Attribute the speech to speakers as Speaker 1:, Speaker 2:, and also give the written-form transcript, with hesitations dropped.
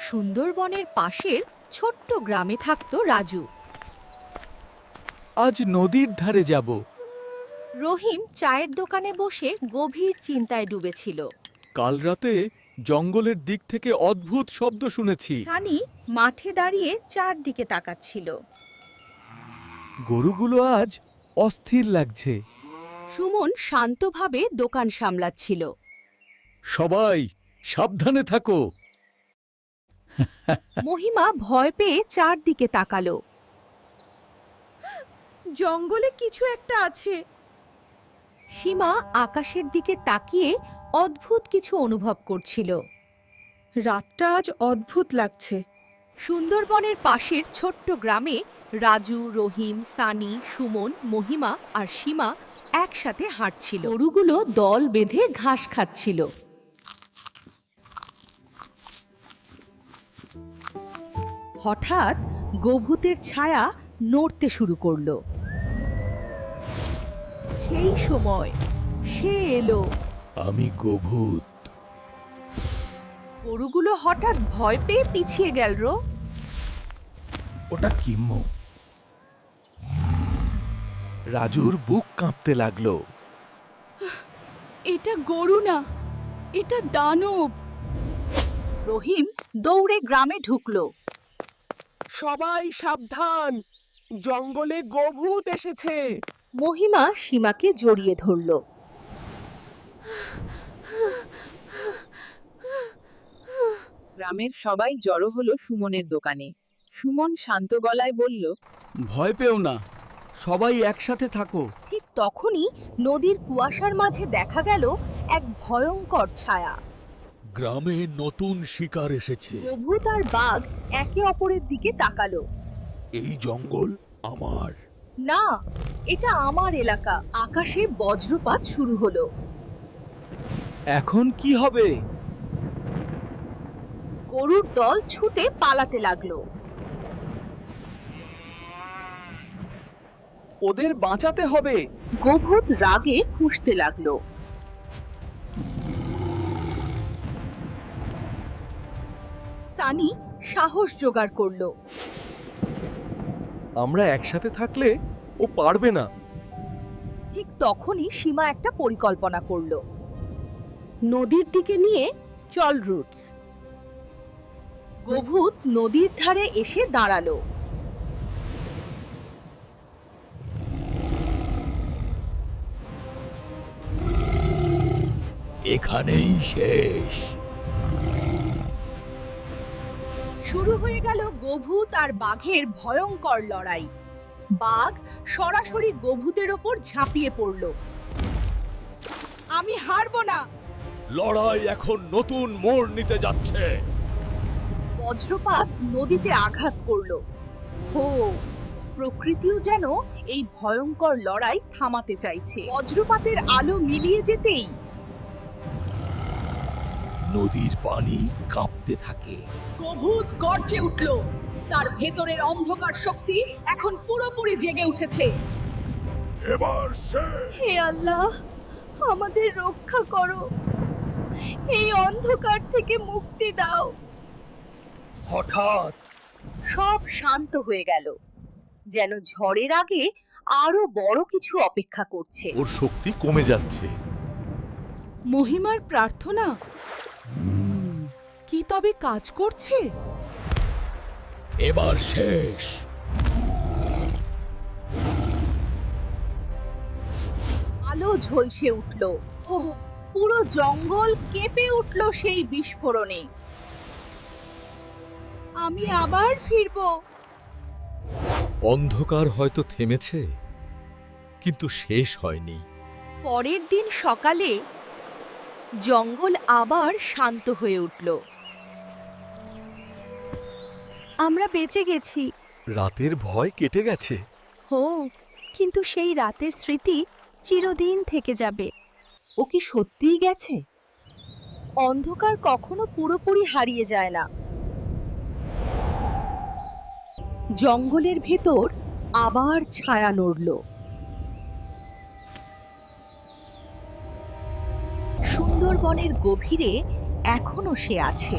Speaker 1: সুন্দরবনের পাশের ছোট্ট গ্রামে থাকতো রাজু।
Speaker 2: আজ নদীর ধারে যাব।
Speaker 1: রহিম চায়ের দোকানে বসে গভীর চিন্তায় ডুবেছিল।
Speaker 2: কাল রাতে জঙ্গলের দিক থেকে অদ্ভুত শব্দ শুনেছি।
Speaker 1: সানি মাঠে দাঁড়িয়ে চারদিকে তাকাচ্ছিল।
Speaker 2: গরুগুলো আজ অস্থির লাগছে।
Speaker 1: সুমন শান্তভাবে দোকান সামলাচ্ছিল।
Speaker 2: সবাই সাবধানে থাকো।
Speaker 1: মহিমা ভয় পেয়ে চারদিকে তাকালো। জঙ্গলে কিছু একটা আছে। সীমা আকাশের দিকে তাকিয়ে অদ্ভুত কিছু অনুভব করছিল। রাতটা আজ অদ্ভুত লাগছে। সুন্দরবনের পাশের ছোট্ট গ্রামে রাজু, রহিম, সানি, সুমন, মহিমা আর সীমা একসাথে হাঁটছিল। গরুগুলো দল বেঁধে ঘাস খাচ্ছিল। হঠাৎ গোভূতের ছায়া নড়তে শুরু করলো। সেই সময় সে এলো।
Speaker 2: আমি গোভূত।
Speaker 1: গরুগুলো হঠাৎ ভয় পেয়ে পিছিয়ে গেল।
Speaker 2: ওটা কিম্ম। রাজুর বুক কাঁপতে লাগলো।
Speaker 1: এটা গরু না, এটা দানব। রহিম দৌড়ে গ্রামে ঢুকলো।
Speaker 3: সবাই সাবধান, জঙ্গলে গোভূত এসেছে।
Speaker 1: মহিমা সীমাকে জড়িয়ে ধরল।
Speaker 4: গ্রামের সবাই জড়ো হলো সুমনের দোকানে। সুমন শান্ত গলায় বলল,
Speaker 2: ভয় পেও না, সবাই একসাথে থাকো।
Speaker 1: ঠিক তখনই নদীর কুয়াশার মাঝে দেখা গেল এক ভয়ঙ্কর ছায়া।
Speaker 2: গ্রামে নতুন শিকার এসেছে।
Speaker 1: গোভূত আর বাঘ একে অপরের দিকে তাকালো।
Speaker 2: এই জঙ্গল আমার।
Speaker 1: না, এটা আমার এলাকা। আকাশে বজ্রপাত শুরু হলো।
Speaker 2: এখন কি হবে?
Speaker 1: গরুর দল ছুটে পালাতে লাগলো।
Speaker 3: ওদের বাঁচাতে হবে।
Speaker 1: গোভূত রাগে ফুঁসতে লাগলো। সানি সাহস জোগাড় করলো।
Speaker 2: আমরা একসাথে থাকলে ও পারবে না।
Speaker 1: ঠিক তখনই সীমা একটা পরিকল্পনা করলো। নদীর দিকে নিয়ে চল রুটস। গোভূত নদীর ধারে এসে দাঁড়ালো।
Speaker 2: এখানেই শেষ।
Speaker 1: শুরু হয়ে গেল গোভূত আর বাঘের ভয়ঙ্কর লড়াই। বাঘ সরাসরি গোভূতের ওপর ঝাঁপিয়ে পড়ল। আমি হারবো না।
Speaker 2: লড়াই এখন নতুন মোড় নিতে যাচ্ছে।
Speaker 1: বজ্রপাত নদীতে আঘাত করলো। হো, প্রকৃতিও যেন এই ভয়ঙ্কর লড়াই থামাতে চাইছে। বজ্রপাতের আলো মিলিয়ে যেতেই
Speaker 2: নদীর পানি কাঁপতে থাকে।
Speaker 1: গোভূত গর্জে উঠল। তার ভেতরের অন্ধকার শক্তি এখন পুরোপুরি জেগে উঠেছে।
Speaker 2: এবার
Speaker 1: হে আল্লাহ, আমাদের রক্ষা করো। এই অন্ধকার থেকে মুক্তি দাও।
Speaker 2: হঠাৎ
Speaker 1: সব শান্ত হয়ে গেল, যেন ঝড়ের আগে আরো বড় কিছু অপেক্ষা করছে।
Speaker 2: ওর শক্তি কমে যাচ্ছে।
Speaker 1: মহিমার প্রার্থনা কি তবে কাজ করছে?
Speaker 2: এবার শেষ।
Speaker 1: আলো ঝলসে উঠল। পুরো জঙ্গল কেঁপে উঠল সেই বিস্ফোরণে। আমি আবার ফিরবো।
Speaker 2: অন্ধকার হয়তো থেমেছে, কিন্তু শেষ হয়নি।
Speaker 1: পরের দিন সকালে জঙ্গল আবার শান্ত হয়ে উঠল। আমরা বেঁচে গেছি।
Speaker 2: রাতের ভয় কেটে গেছে।
Speaker 1: হো, কিন্তু সেই রাতের স্মৃতি চিরদিন থেকে যাবে। ও কি সত্যিই গেছে? অন্ধকার কখনো পুরোপুরি হারিয়ে যায় না। জঙ্গলের ভেতর আবার ছায়া নড়ল। সুন্দরবনের গভীরে এখনো সে আছে।